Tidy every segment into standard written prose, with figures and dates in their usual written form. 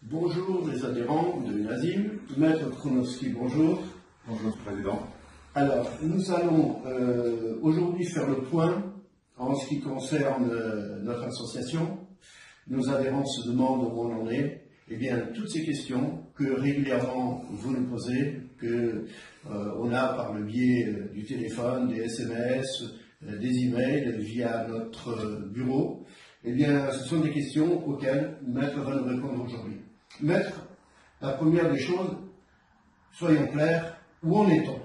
Bonjour les adhérents de l'UNASIM, Maître Kronowski, bonjour. Bonjour Président. Alors, nous allons aujourd'hui faire le point en ce qui concerne notre association. Nos adhérents se demandent où on en est. Eh bien, toutes ces questions que régulièrement vous nous posez, on a par le biais du téléphone, des SMS, des emails, via notre bureau, eh bien, ce sont des questions auxquelles Maître va nous répondre aujourd'hui. Maître, la première des choses, soyons clairs, où en est-on?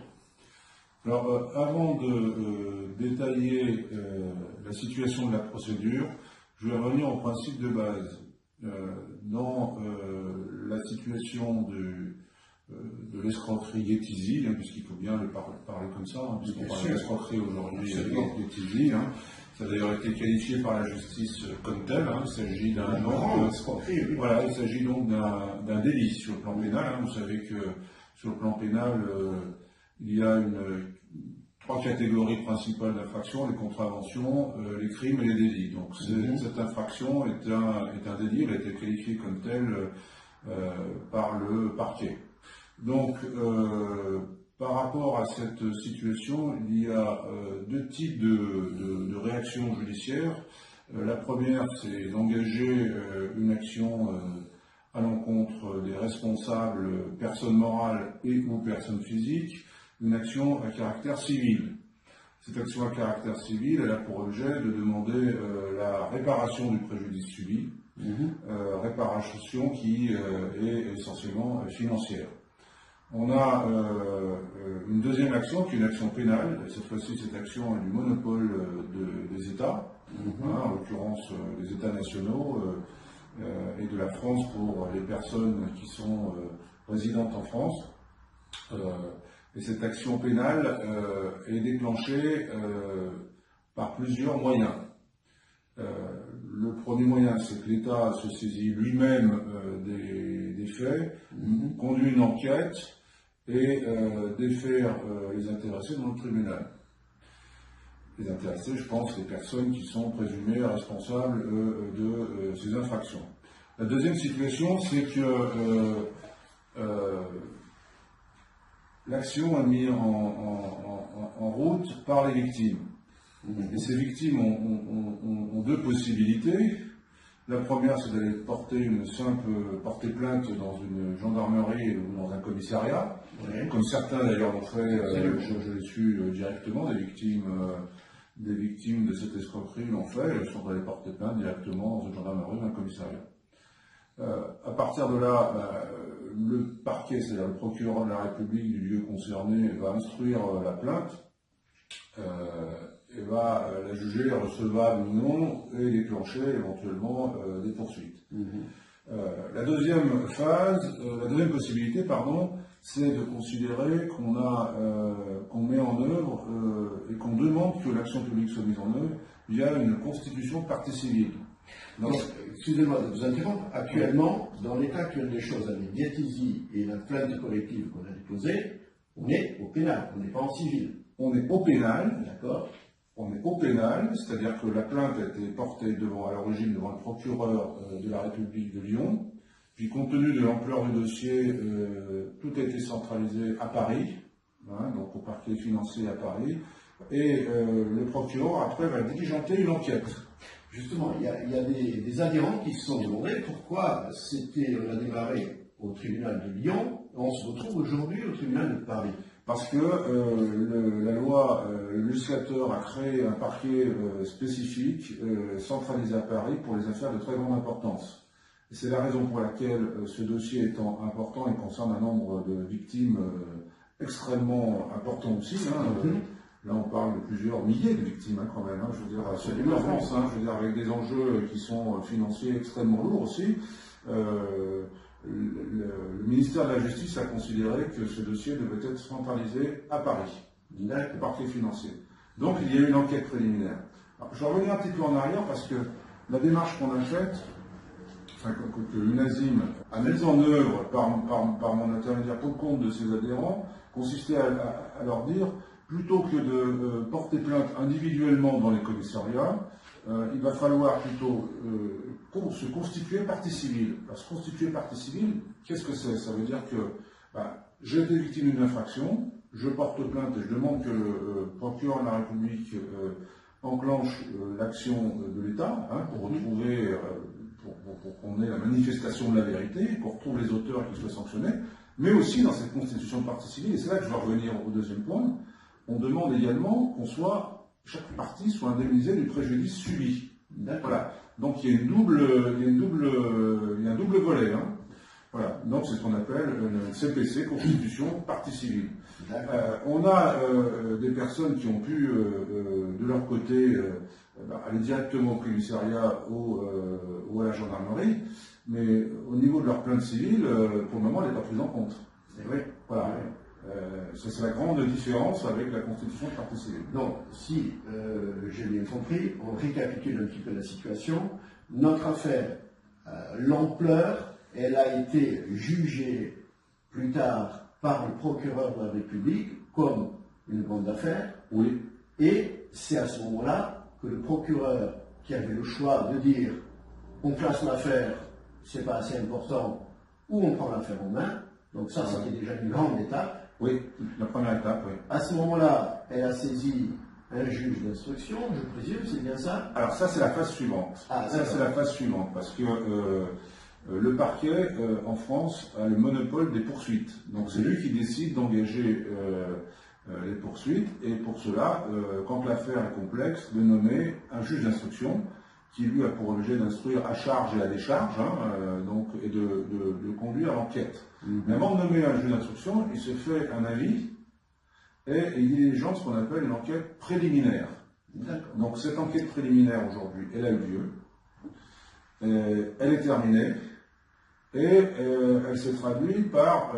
Alors, avant de détailler la situation de la procédure, je vais revenir au principe de base. Dans la situation de l'escroquerie Getty, puisqu'il faut bien le parler comme ça, puisqu'on parle d'escroquerie aujourd'hui Getty, ça a d'ailleurs été qualifié par la justice comme tel. Il s'agit voilà, il s'agit donc d'un délit sur le plan pénal. Vous savez que sur le plan pénal, il y a trois catégories principales d'infractions: les contraventions, les crimes et les délits. Donc cette infraction est un délit, elle a été qualifiée comme telle par le parquet. Donc par rapport à cette situation, il y a deux types de réactions judiciaires. La première, c'est d'engager une action à l'encontre des responsables, personnes morales et ou personnes physiques, une action à caractère civil. Cette action à caractère civil, elle a pour objet de demander la réparation du préjudice subi, réparation qui est essentiellement financière. On a une deuxième action qui est une action pénale. Cette fois-ci, cette action est du monopole des États, en l'occurrence des États nationaux et de la France pour les personnes qui sont résidentes en France. Et cette action pénale est déclenchée par plusieurs moyens. Le premier moyen, c'est que l'État se saisit lui-même des faits, conduit une enquête et défère les intéressés dans le tribunal. Les intéressés, je pense, les personnes qui sont présumées responsables de ces infractions. La deuxième situation, c'est que l'action est mise en route par les victimes. Et ces victimes ont deux possibilités. La première, c'est d'aller porter plainte dans une gendarmerie ou dans un commissariat, comme certains d'ailleurs l'ont fait, je l'ai su directement, des victimes de cette escroquerie l'ont fait, elles sont allées porter plainte directement dans une gendarmerie ou un commissariat. À partir de là, le parquet, c'est-à-dire le procureur de la République du lieu concerné, va instruire la plainte et va la juger recevable ou non et déclencher éventuellement des poursuites. La deuxième possibilité, c'est de considérer qu'on met en œuvre et qu'on demande que l'action publique soit mise en œuvre via une constitution de partie civile. Excusez-moi de vous interrompre. Actuellement, dans l'état actuel des choses, avec Getty et la plainte collective qu'on a déposée, on est au pénal, on n'est pas en civil. On est au pénal, d'accord. On est au pénal, c'est-à-dire que la plainte a été portée à l'origine devant le procureur de la République de Lyon, puis compte tenu de l'ampleur du dossier, tout a été centralisé à Paris, donc au parquet financier à Paris, et le procureur après va diligenter une enquête. Justement, il y a des adhérents qui se sont demandé pourquoi on a démarré au tribunal de Lyon, on se retrouve aujourd'hui au tribunal de Paris. Parce que la loi, le législateur a créé un parquet spécifique, centralisé à Paris pour les affaires de très grande importance. Et c'est la raison pour laquelle ce dossier étant important et concerne un nombre de victimes extrêmement important aussi. Là, on parle de plusieurs milliers de victimes quand même. Je veux dire, absolument en France. Je veux dire, avec des enjeux qui sont financiers extrêmement lourds aussi. Le ministère de la Justice a considéré que ce dossier devait être centralisé à Paris, le parquet financier. Donc il y a eu une enquête préliminaire. Alors, je vais revenir un petit peu en arrière parce que la démarche qu'on a faite, que l'UNASIM a mise en œuvre par mon intermédiaire pour le compte de ses adhérents, consistait à leur dire, plutôt que de porter plainte individuellement dans les commissariats, il va falloir plutôt se constituer partie civile. Alors, se constituer partie civile, qu'est-ce que c'est? Ça veut dire que j'ai été victime d'une infraction, je porte plainte et je demande que le procureur de la République enclenche l'action de l'État pour retrouver, pour qu'on ait la manifestation de la vérité, pour retrouver les auteurs qui soient sanctionnés, mais aussi dans cette constitution de partie civile, et c'est là que je vais revenir au deuxième point, on demande également chaque partie soit indemnisée du préjudice subi. Voilà. Donc il y a un double volet. Voilà. Donc c'est ce qu'on appelle une CPC, Constitution Partie Civile. On a des personnes qui ont pu, de leur côté, aller directement au commissariat ou à la gendarmerie, mais au niveau de leur plainte civile, pour le moment, elle n'est pas prise en compte. vrai. Voilà. C'est la grande différence avec la constitution de partie civile. Donc, si j'ai bien compris, on récapitule un petit peu la situation. Notre affaire, l'ampleur, elle a été jugée plus tard par le procureur de la République comme une grande affaire. Oui. Et c'est à ce moment-là que le procureur, qui avait le choix de dire on classe l'affaire, c'est pas assez important, ou on prend l'affaire en main. Donc ça, c'était déjà une grande étape. Oui, la première étape, oui. À ce moment-là, elle a saisi un juge d'instruction, je présume, c'est bien ça? Alors ça, c'est la phase suivante. Ça, c'est la phase suivante, parce que le parquet, en France, a le monopole des poursuites. Donc c'est lui qui décide d'engager les poursuites, et pour cela, quand l'affaire est complexe, de nommer un juge d'instruction, qui lui a pour objet d'instruire à charge et à décharge, et de conduire l'enquête. Mais avant de nommer un juge d'instruction, il se fait un avis et il diligence ce qu'on appelle une enquête préliminaire. Donc cette enquête préliminaire aujourd'hui, elle a eu lieu, elle est terminée et elle s'est traduite par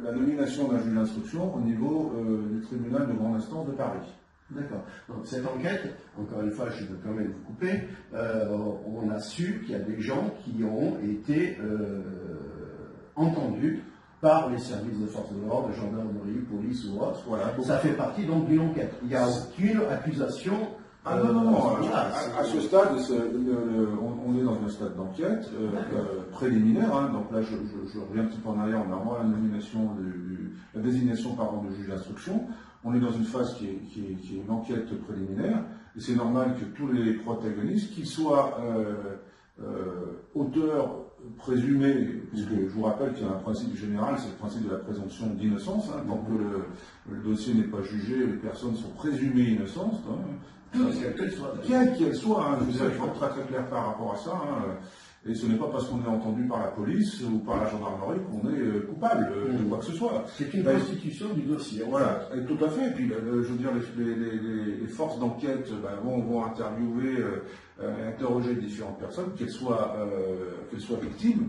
la nomination d'un juge d'instruction au niveau du tribunal de grande instance de Paris. D'accord. Donc cette enquête, encore une fois, je peux quand même vous couper, on a su qu'il y a des gens qui ont été entendus par les services de force de l'ordre, gendarmerie, police ou autre. Voilà. Ça fait partie donc d'une enquête. Il n'y a aucune accusation. Non. À ce stade, on est dans un stade d'enquête préliminaire. Donc là, je reviens un petit peu en arrière. On a vraiment la désignation de juge d'instruction. On est dans une phase qui est une enquête préliminaire, et c'est normal que tous les protagonistes, qu'ils soient auteurs présumés, puisque je vous rappelle qu'il y a un principe général, c'est le principe de la présomption d'innocence. Tant que le dossier n'est pas jugé, les personnes sont présumées innocentes. Quelle qu'elle soit, je vous ai très très clair par rapport à ça. Et ce n'est pas parce qu'on est entendu par la police ou par la gendarmerie qu'on est coupable de quoi que ce soit. C'est une constitution du dossier. Voilà, et tout à fait. Et puis, je veux dire, les forces d'enquête vont interviewer, interroger différentes personnes, qu'elles soient victimes,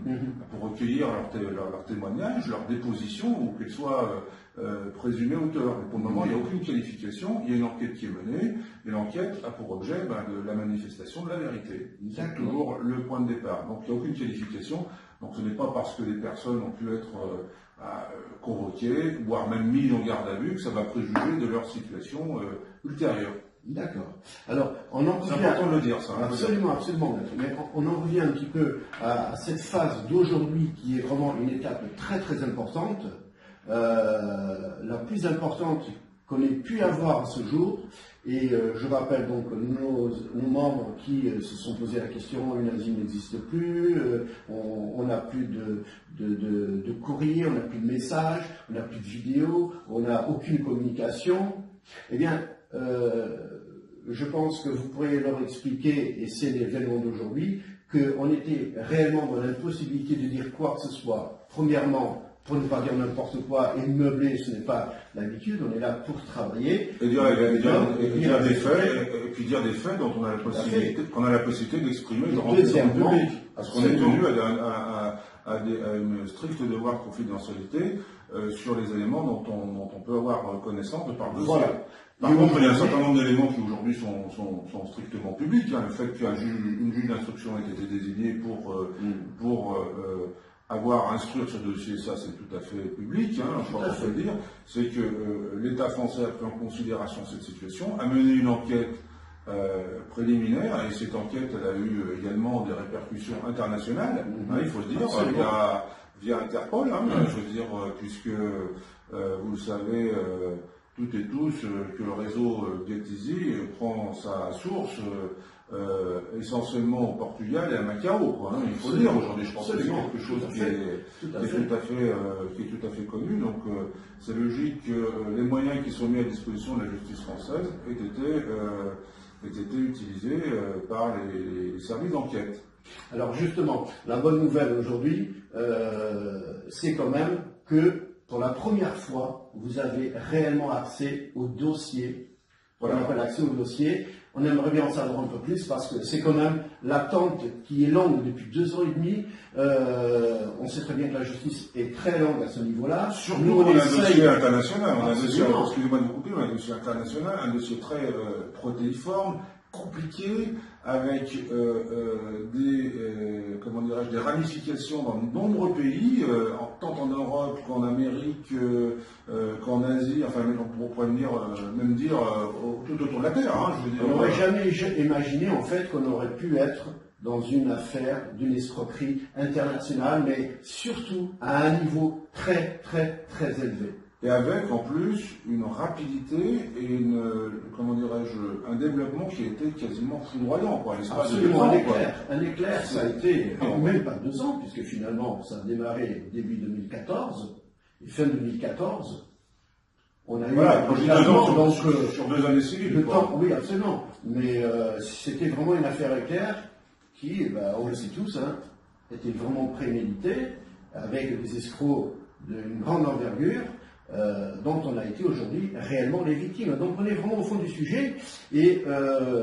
pour recueillir leur témoignage, leur déposition, ou qu'elles soient présumées auteurs. Et pour le moment, il n'y a aucune qualification. Il y a une enquête qui est menée, et l'enquête a pour objet de la manifestation de la vérité. C'est toujours le point de départ. Donc il n'y a aucune qualification. Donc ce n'est pas parce que les personnes ont pu être convoquées, voire même mises en garde à vue, que ça va préjuger de leur situation ultérieure. D'accord. Alors, on en revient... C'est important de le dire, ça. Absolument. Mais on en revient un petit peu à cette phase d'aujourd'hui qui est vraiment une étape très très importante. La plus importante qu'on ait pu avoir à ce jour, et je rappelle donc nos membres qui se sont posé la question, l'UNASI n'existe plus, on n'a plus de courrier, on n'a plus de messages, on n'a plus de vidéos, on n'a aucune communication. Eh bien, je pense que vous pourriez leur expliquer, et c'est l'événement d'aujourd'hui, qu'on était réellement dans l'impossibilité de dire quoi que ce soit. Premièrement, pour ne pas dire n'importe quoi, et meubler, ce n'est pas l'habitude, on est là pour travailler. Et dire des faits dont on a la possibilité d'exprimer en public. Parce qu'on est tenu à une stricte devoir de confidentialité sur les éléments dont on peut avoir connaissance de par dossier. Voilà. Par contre, il y a un certain nombre d'éléments qui aujourd'hui sont strictement publics. Le fait qu'une juge d'instruction ait été désignée pour avoir à instruire ce dossier, ça c'est tout à fait public, je crois qu'on peut le dire, c'est que l'État français a pris en considération cette situation, a mené une enquête préliminaire, et cette enquête elle a eu également des répercussions internationales, il faut le dire, via Interpol, je veux dire, puisque vous le savez toutes et tous que le réseau Getizi prend sa source essentiellement au Portugal et à Macao, il faut le dire aujourd'hui. Je pense que c'est quelque chose qui est tout à fait connu. Donc c'est logique que les moyens qui sont mis à disposition de la justice française aient été utilisés par les services d'enquête. Alors justement, la bonne nouvelle aujourd'hui, c'est quand même que pour la première fois, vous avez réellement accès au dossier. Voilà. On appelle accès au dossier. On aimerait bien en savoir un peu plus parce que c'est quand même l'attente qui est longue depuis 2 ans et demi. On sait très bien que la justice est très longue à ce niveau-là. Surtout nous, on a un dossier international. On a un dossier, excusez-moi de vous couper, on a un dossier international, un dossier très protéiforme, compliqué, avec des ramifications dans de nombreux pays, tant en Europe qu'en Amérique, qu'en Asie, enfin on pourrait même dire tout autour de la Terre. Je veux dire, on n'aurait jamais imaginé en fait qu'on aurait pu être dans une affaire d'une escroquerie internationale, mais surtout à un niveau très très très élevé. Et avec en plus une rapidité et un développement qui a été quasiment foudroyant, Absolument, un éclair, ça a été même pas 2 ans, puisque finalement ça a démarré début 2014, et fin 2014, on a eu sur 2 années civiles. Oui, absolument. Mais c'était vraiment une affaire éclair qui, on le sait tous, était vraiment préméditée, avec des escrocs d'une grande envergure, dont on a été aujourd'hui réellement les victimes. Donc on est vraiment au fond du sujet, et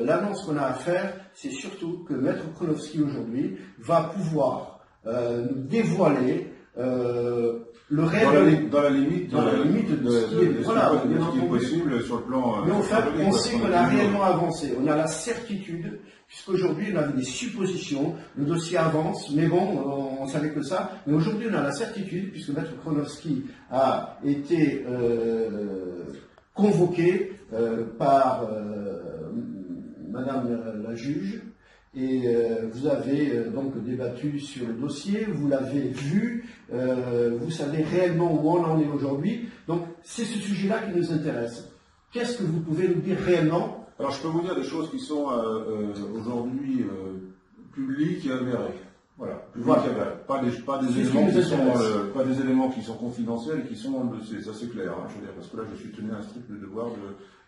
l'annonce qu'on a à faire, c'est surtout que Maître Kronowski aujourd'hui va pouvoir nous dévoiler le réel dans la limite de ce qui est possible sur le plan. Mais en fait, on sait qu'on a réellement avancé. On a la certitude, puisqu'aujourd'hui on avait des suppositions, le dossier avance, mais bon, on savait que ça. Mais aujourd'hui on a la certitude, puisque Maître Kronowski a été convoqué par Madame la juge. Et vous avez donc débattu sur le dossier, vous l'avez vu, vous savez réellement où on en est aujourd'hui. Donc c'est ce sujet-là qui nous intéresse. Qu'est-ce que vous pouvez nous dire réellement? Alors je peux vous dire des choses qui sont aujourd'hui publiques et avérées. Voilà. Pas des éléments qui sont confidentiels et qui sont dans le dossier, ça c'est clair, je veux dire, parce que là je suis tenu à un strict devoir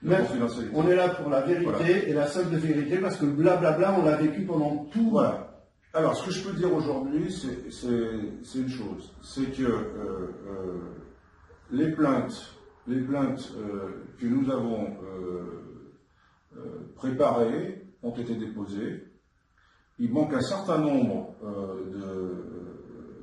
de confidentialité. On est là pour la vérité et la seule de vérité, parce que le blablabla on l'a vécu pendant tout. Voilà. Alors ce que je peux dire aujourd'hui, c'est une chose, c'est que les plaintes que nous avons préparées ont été déposées. Il manque un certain nombre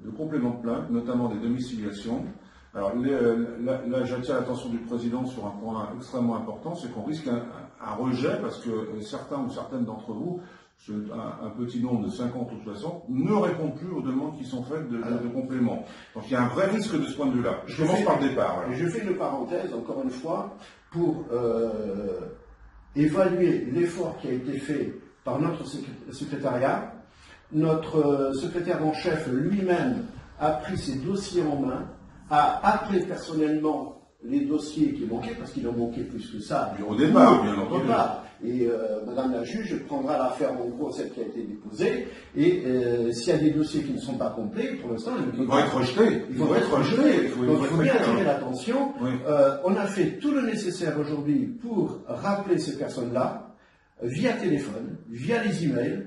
de compléments de plainte, notamment des domiciliations. Alors là, j'attire l'attention du président sur un point extrêmement important, c'est qu'on risque un rejet, parce que certains ou certaines d'entre vous, un petit nombre de 50 ou 60, ne répondent plus aux demandes qui sont faites de compléments. Donc il y a un vrai risque de ce point de vue-là. Je commence par le départ. Voilà. Je fais une parenthèse, encore une fois, pour évaluer l'effort qui a été fait par notre secrétariat. Notre secrétaire en chef lui-même a pris ses dossiers en main, a appelé personnellement les dossiers qui manquaient, parce qu'il en manquait plus que ça. Au départ, bien entendu. Et Madame la juge prendra l'affaire en cours, celle qui a été déposée, et s'il y a des dossiers qui ne sont pas complets, pour l'instant, ils vont être rejetés. Ils vont être rejetés. Donc il faut bien attirer l'attention. Oui. On a fait tout le nécessaire aujourd'hui pour rappeler ces personnes-là, via téléphone, via les emails,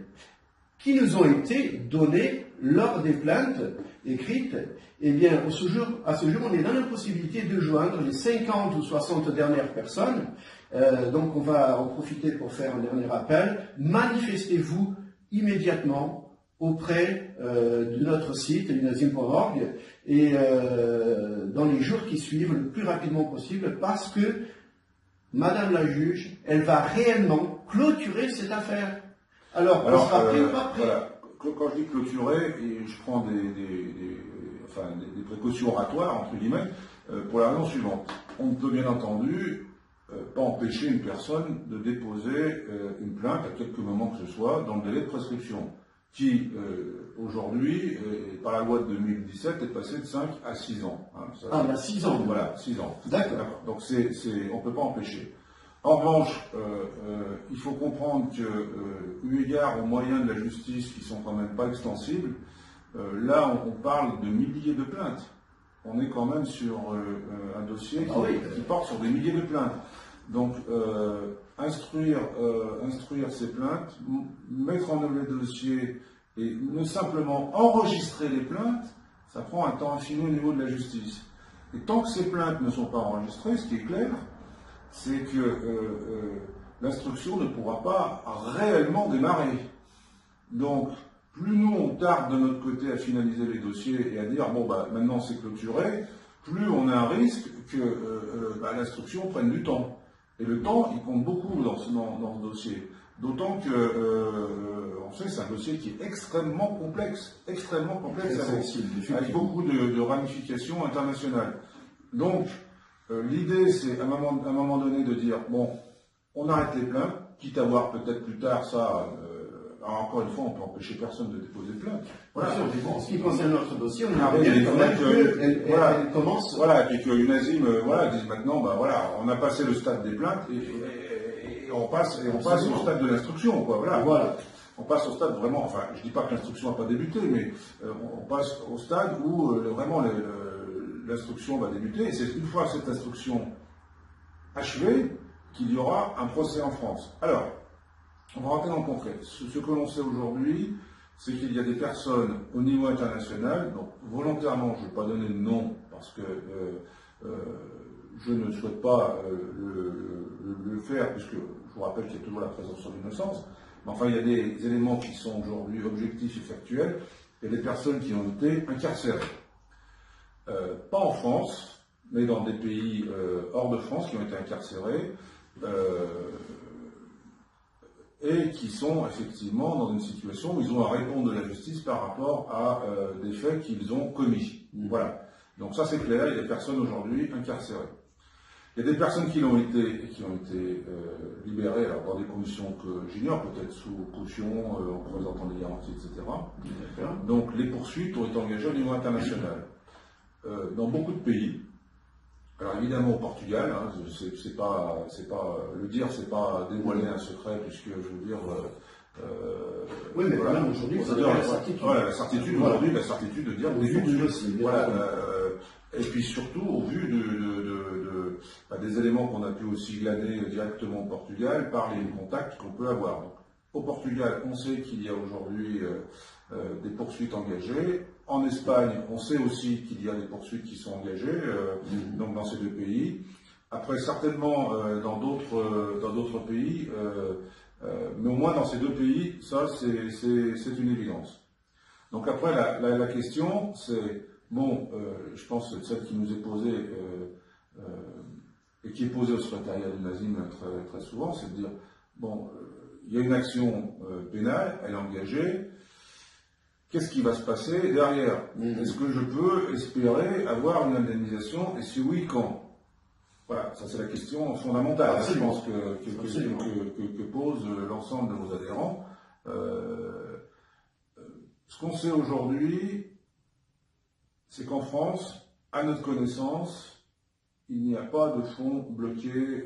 qui nous ont été donnés lors des plaintes écrites. Eh bien, à ce jour, on est dans l'impossibilité de joindre les 50 ou 60 dernières personnes. Donc, on va en profiter pour faire un dernier appel. Manifestez-vous immédiatement auprès de notre site, linazim.org, et dans les jours qui suivent, le plus rapidement possible, parce que Madame la juge, elle va réellement clôturer cette affaire. Alors on sera prêt ou pas prêt? Voilà. Quand je dis clôturer, je prends des précautions oratoires, entre guillemets, pour la raison suivante. On ne peut bien entendu pas empêcher une personne de déposer une plainte à quelque moment que ce soit dans le délai de prescription, qui aujourd'hui, par la loi de 2017, est passé de 5 à 6 ans. Hein. Ça, Ah, il y a 6 ans. Voilà, 6 ans. D'accord. Donc on ne peut pas empêcher. En revanche, il faut comprendre que, eu égard aux moyens de la justice qui sont quand même pas extensibles, là on parle de milliers de plaintes. On est quand même sur un dossier qui porte sur des milliers de plaintes. Donc instruire ces plaintes, mettre en œuvre les dossiers et ne simplement enregistrer les plaintes, ça prend un temps infini au niveau de la justice. Et tant que ces plaintes ne sont pas enregistrées, ce qui est clair, c'est que l'instruction ne pourra pas réellement démarrer. Donc, plus nous on tarde de notre côté à finaliser les dossiers et à dire bon bah maintenant c'est clôturé, plus on a un risque que l'instruction prenne du temps. Et le temps, il compte beaucoup dans ce dossier. D'autant que on sait c'est un dossier qui est extrêmement complexe avec beaucoup de ramifications internationales. Donc l'idée, c'est à un moment donné de dire, bon, on arrête les plaintes, quitte à voir peut-être plus tard ça. Alors encore une fois, on peut empêcher personne de déposer de plainte. Voilà. En ce qui concerne notre dossier, on a bien quand même qu'elle commence. Voilà, et puis que UNASIM, disent maintenant, bah voilà, on a passé le stade des plaintes et on passe au stade de l'instruction, quoi. Voilà. On passe au stade vraiment, enfin, je dis pas que l'instruction n'a pas débuté, mais on passe au stade où vraiment l'instruction va débuter, et c'est une fois cette instruction achevée qu'il y aura un procès en France. Alors, on va rentrer dans le concret. Ce que l'on sait aujourd'hui, c'est qu'il y a des personnes au niveau international, donc volontairement, je ne vais pas donner de nom, parce que je ne souhaite pas le faire, puisque je vous rappelle qu'il y a toujours la présomption d'innocence, mais enfin, il y a des éléments qui sont aujourd'hui objectifs et factuels, et des personnes qui ont été incarcérées. Pas en France, mais dans des pays hors de France qui ont été incarcérés et qui sont effectivement dans une situation où ils ont à répondre de la justice par rapport à des faits qu'ils ont commis. Voilà. Donc ça c'est clair, il y a des personnes aujourd'hui incarcérées. Il y a des personnes qui ont été libérées alors, dans des conditions que j'ignore, peut-être sous caution, en présentant des garanties, etc. Donc les poursuites ont été engagées au niveau international. Dans beaucoup de pays, alors évidemment au Portugal, hein, c'est pas le dire, c'est pas dévoiler un secret, puisque je veux dire. Oui, mais voilà, aujourd'hui, vous avez la certitude. Voilà, la certitude aujourd'hui, la certitude de dire au vu du dossier. Voilà, et puis surtout au vu des éléments qu'on a pu aussi glaner directement au Portugal par les contacts qu'on peut avoir. Donc, au Portugal, on sait qu'il y a aujourd'hui des poursuites engagées. En Espagne, on sait aussi qu'il y a des poursuites qui sont engagées, donc dans ces deux pays. Après, certainement dans d'autres pays, mais au moins dans ces deux pays, ça c'est une évidence. Donc après, la question, c'est, bon, je pense que celle qui nous est posée, et qui est posée au secrétariat du NASIM très, très souvent, c'est de dire, bon, il y a une action pénale, elle est engagée, qu'est-ce qui va se passer derrière? Est-ce que je peux espérer avoir une indemnisation, et si oui, quand? Voilà, ça c'est la question fondamentale, je pense, que pose l'ensemble de nos adhérents. Ce qu'on sait aujourd'hui, c'est qu'en France, à notre connaissance, il n'y a pas de fonds bloqués,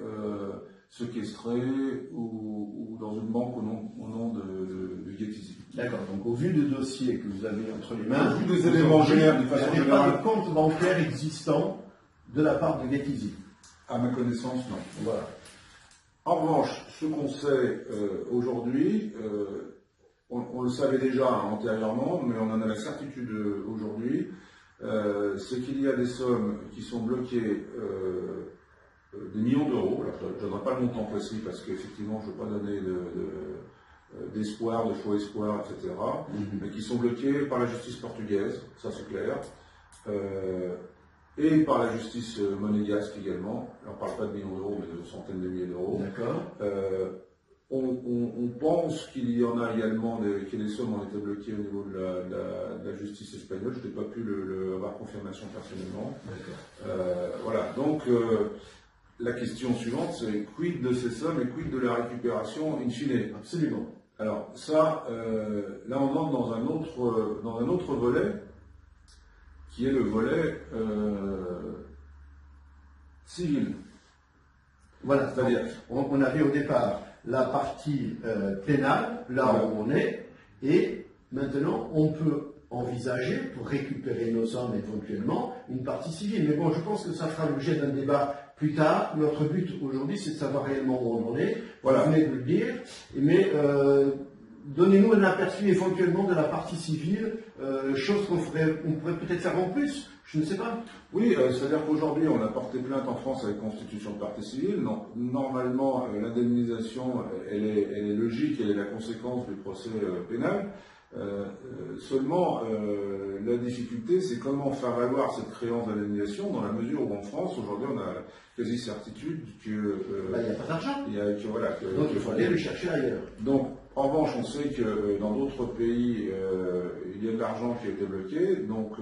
séquestrés ou dans une banque au nom de Getty. D'accord, donc au vu du dossier que vous avez entre les mains, au vu des éléments généraux, de façon il n'y a générale, pas de compte bancaire existant de la part de Getty. À ma connaissance, non. Voilà. En revanche, ce qu'on sait aujourd'hui, on le savait déjà antérieurement, mais on en a la certitude aujourd'hui, c'est qu'il y a des sommes qui sont bloquées, des millions d'euros. Je ne donnerai pas le montant précis parce qu'effectivement, je ne veux pas donner d'espoir, de faux espoirs, etc., mais qui sont bloquées par la justice portugaise, ça c'est clair, et par la justice monégasque également. On ne parle pas de millions d'euros, mais de centaines de milliers d'euros. D'accord. On pense qu'il y en a également, que les sommes ont été bloquées au niveau de la justice espagnole. Je n'ai pas pu avoir confirmation personnellement. Voilà, donc la question suivante, c'est quid de ces sommes et quid de la récupération in fine? Absolument. Alors ça, là on entre dans un autre volet, qui est le volet civil. Voilà, c'est-à-dire, on avait au départ la partie pénale, là voilà. où on est, et maintenant on peut envisager, pour récupérer nos sommes éventuellement, une partie civile. Mais bon, je pense que ça fera l'objet d'un débat plus tard. Notre but aujourd'hui, c'est de savoir réellement où on en est. Voilà. Vous venez de le dire, mais donnez-nous un aperçu éventuellement de la partie civile, chose qu'on pourrait peut-être faire en plus. Je ne sais pas. Oui, c'est-à-dire qu'aujourd'hui, on a porté plainte en France avec constitution de partie civile. Donc, normalement, l'indemnisation, elle est logique, elle est la conséquence du procès pénal. Seulement, la difficulté, c'est comment faire valoir cette créance d'indemnisation dans la mesure où en France, aujourd'hui, on a quasi certitude que... Il n'y a pas d'argent. Donc, il faut aller le chercher ailleurs. Donc, en revanche, on sait que dans d'autres pays, il y a de l'argent qui a été bloqué. Donc,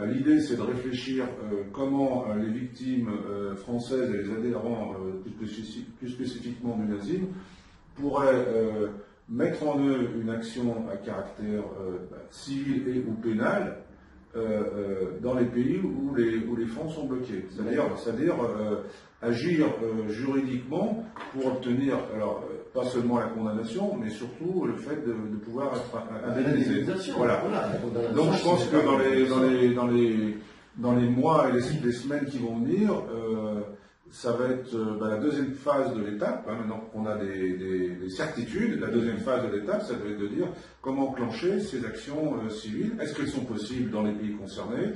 l'idée, c'est de réfléchir comment les victimes françaises et les adhérents, plus spécifiquement du nazisme, pourraient mettre en œuvre une action à caractère civil et ou pénal dans les pays où les fonds sont bloqués. C'est-à-dire agir juridiquement pour obtenir, alors pas seulement la condamnation, mais surtout le fait de pouvoir être indemnisé. Voilà. Donc je pense que dans les mois et les semaines qui vont venir, ça va être la deuxième phase de l'étape. Maintenant qu'on a des certitudes, la deuxième phase de l'étape, ça va être de dire comment enclencher ces actions civiles. Est-ce qu'elles sont possibles dans les pays concernés?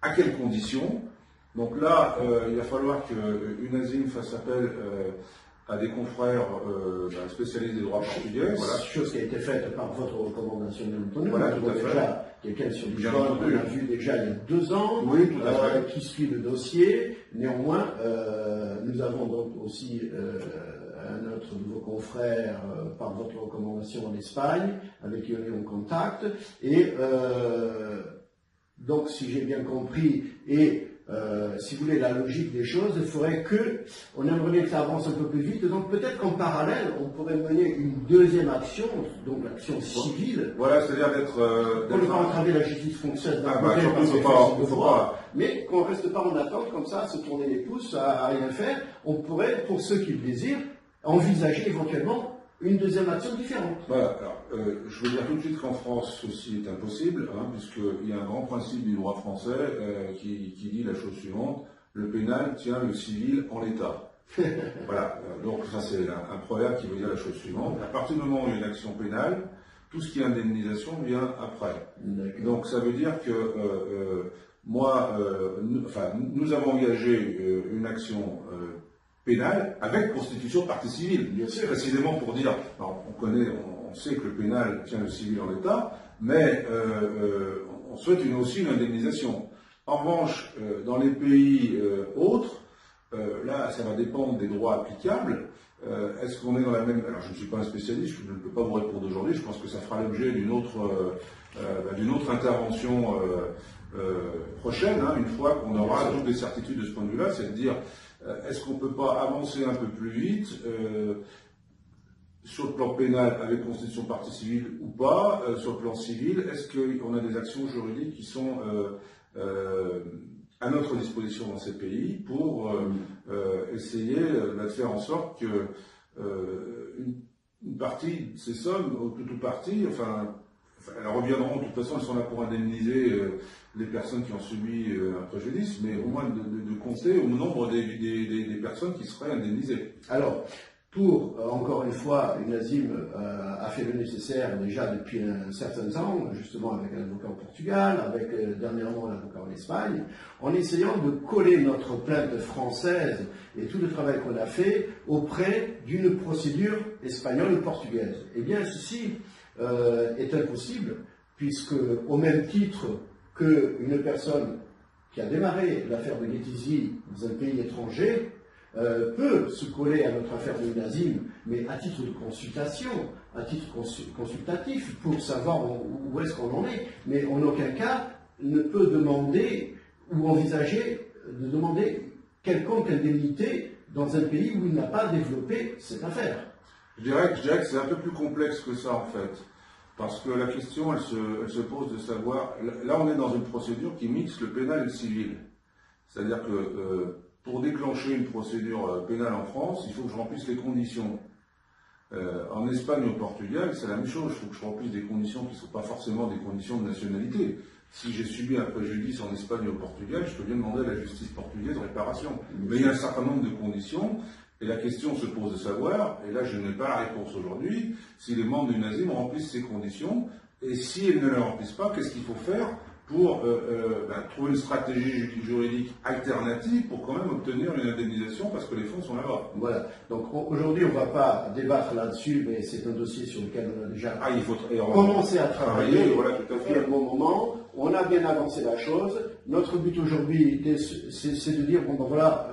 À quelles conditions? Donc là, il va falloir qu'UNASIM fasse appel à des confrères spécialistes des droits portugais. Voilà. Chose qui a été faite par votre recommandation, bien entendu. Voilà, tout à fait. Déjà quelqu'un sur Lisbonne, on l'a vu déjà il y a 2 ans, oui, tout à fait. Qui suit le dossier. Néanmoins, nous avons donc aussi un autre de vos confrères par votre recommandation en Espagne, avec qui on est en contact. Et donc, si j'ai bien compris, et si vous voulez, la logique des choses, il faudrait on aimerait bien que ça avance un peu plus vite, donc peut-être qu'en parallèle, on pourrait mener une deuxième action, donc l'action civile. Voilà, c'est-à-dire d'être... Pour ne pas entraver la justice française d'un côté, mais qu'on ne reste pas en attente comme ça, se tourner les pouces, à rien faire. On pourrait, pour ceux qui le désirent, envisager éventuellement une deuxième action différente. Voilà, alors, je veux dire tout de suite qu'en France, ceci est impossible, puisqu'il y a un grand principe du droit français qui dit la chose suivante: le pénal tient le civil en l'état. Voilà, donc ça c'est un proverbe qui veut dire la chose suivante: à partir du moment où il y a une action pénale, tout ce qui est indemnisation vient après. Donc ça veut dire que nous avons engagé une action pénal avec constitution de partie civile, bien sûr, précisément pour dire, alors, on sait que le pénal tient le civil en l'état, mais on souhaite aussi une indemnisation. En revanche, dans les pays autres, là, ça va dépendre des droits applicables. Est-ce qu'on est dans la même... Alors, je ne suis pas un spécialiste, je ne peux pas vous répondre aujourd'hui. Je pense que ça fera l'objet d'une autre intervention prochaine, une fois qu'on aura toutes les certitudes de ce point de vue-là, c'est de dire est-ce qu'on ne peut pas avancer un peu plus vite sur le plan pénal avec constitution de partie civile ou pas, sur le plan civil, est-ce qu'on a des actions juridiques qui sont à notre disposition dans ces pays pour essayer de faire en sorte que une partie de ces sommes, ou toute partie, elles reviendront, de toute façon, elles sont là pour indemniser les personnes qui ont subi un préjudice, mais au moins de compter au nombre des personnes qui seraient indemnisées. Alors, encore une fois, UNASIM a fait le nécessaire déjà depuis un certain temps, justement avec un avocat au Portugal, avec dernièrement un avocat en Espagne, en essayant de coller notre plainte française et tout le travail qu'on a fait auprès d'une procédure espagnole ou portugaise. Eh bien, ceci est impossible, puisque au même titre qu'une personne qui a démarré l'affaire de Getizi dans un pays étranger peut se coller à notre affaire de UNASIM, mais à titre de consultation, à titre consultatif, pour savoir où est-ce qu'on en est, mais en aucun cas ne peut demander ou envisager de demander quelconque indemnité dans un pays où il n'a pas développé cette affaire. Je dirais que c'est un peu plus complexe que ça en fait. Parce que la question, elle se pose de savoir, là on est dans une procédure qui mixe le pénal et le civil. C'est-à-dire que pour déclencher une procédure pénale en France, il faut que je remplisse les conditions. En Espagne ou au Portugal, c'est la même chose, il faut que je remplisse des conditions qui ne sont pas forcément des conditions de nationalité. Si j'ai subi un préjudice en Espagne ou au Portugal, je peux bien demander à la justice portugaise réparation. Mais il y a un certain nombre de conditions. Et la question se pose de savoir, et là je n'ai pas la réponse aujourd'hui, si les membres du Nazim remplissent ces conditions, et si ils ne les remplissent pas, qu'est-ce qu'il faut faire pour trouver une stratégie juridique alternative pour quand même obtenir une indemnisation parce que les fonds sont là-bas. Voilà. Donc aujourd'hui, on ne va pas débattre là-dessus, mais c'est un dossier sur lequel on a déjà commencé à travailler. Voilà, tout à fait. Depuis un bon moment, on a bien avancé la chose. Notre but aujourd'hui, c'est de dire, bon ben voilà,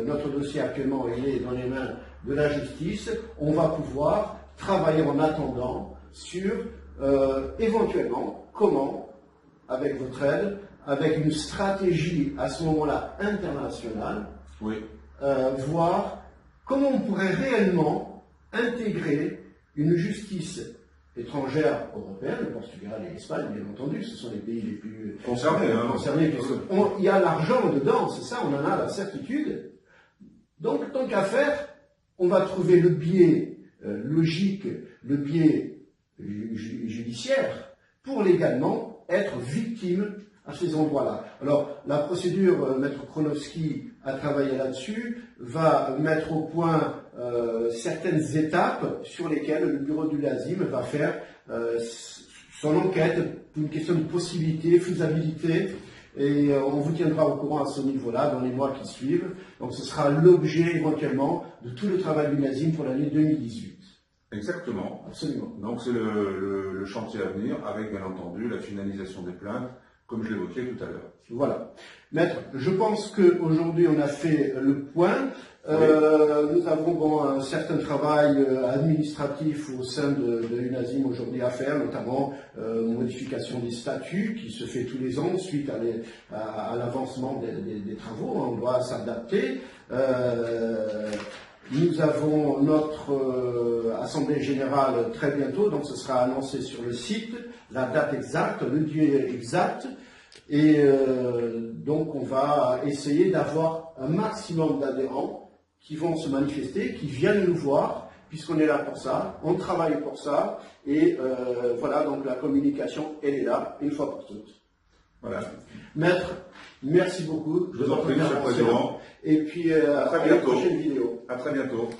notre dossier actuellement il est dans les mains de la justice. On va pouvoir travailler en attendant sur éventuellement comment, avec votre aide, avec une stratégie à ce moment-là internationale, oui. Voir comment on pourrait réellement intégrer une justice étrangère européenne, le Portugal et l'Espagne, bien entendu, ce sont les pays les plus concernés, il y a l'argent dedans, c'est ça, on en a la certitude. Donc, tant qu'à faire, on va trouver le biais logique, le biais judiciaire, pour légalement être victime à ces endroits-là. Alors, la procédure, Maître Kronowski a travaillé là-dessus, va mettre au point certaines étapes sur lesquelles le bureau du Nazim va faire son enquête, une question de possibilité, faisabilité, et on vous tiendra au courant à ce niveau-là dans les mois qui suivent. Donc ce sera l'objet éventuellement de tout le travail du Nazim pour l'année 2018. Exactement. Absolument. Donc c'est le chantier à venir avec bien entendu la finalisation des plaintes, comme je l'évoquais tout à l'heure. Voilà. Maître, je pense qu'aujourd'hui on a fait le point. Oui. Nous avons un certain travail administratif au sein de l'UNASIM aujourd'hui à faire, notamment modification des statuts qui se fait tous les ans suite à l'avancement des travaux. On doit s'adapter. Nous avons notre assemblée générale très bientôt, donc ce sera annoncé sur le site, la date exacte, le lieu exact. Et donc on va essayer d'avoir un maximum d'adhérents qui vont se manifester, qui viennent nous voir, puisqu'on est là pour ça, on travaille pour ça, et voilà, donc la communication, elle est là, une fois pour toutes. Voilà. Maître, merci beaucoup. Je vous en prie, Monsieur le Président. Et puis à la prochaine vidéo. À très bientôt.